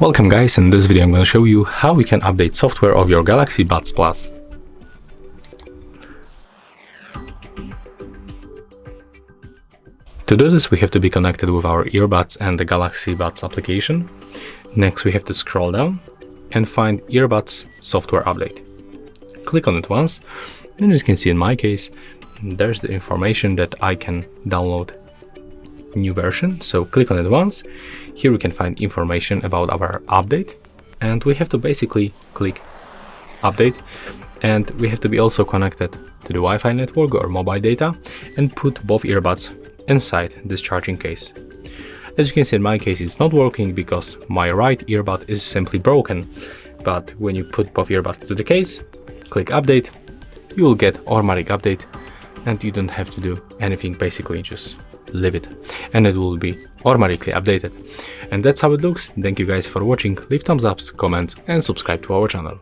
Welcome guys, in this video I'm going to show you how we can update software of your Galaxy Buds Plus. To do this we have to be connected with our earbuds and the Galaxy Buds application. Next we have to scroll down and find earbuds software update. Click on it once and as you can see in my case there's the information that I can download new version, so click on it once. Here we can find information about our update and we have to basically click update, and we have to be also connected to the Wi-Fi network or mobile data and put both earbuds inside this charging case. As you can see in my case it's not working because my right earbud is simply broken, but when you put both earbuds to the case, click update, you will get automatic update and you don't have to do anything, basically just leave it and it will be automatically updated. And that's how it looks. Thank you guys for watching. Leave thumbs up, comment and subscribe to our channel.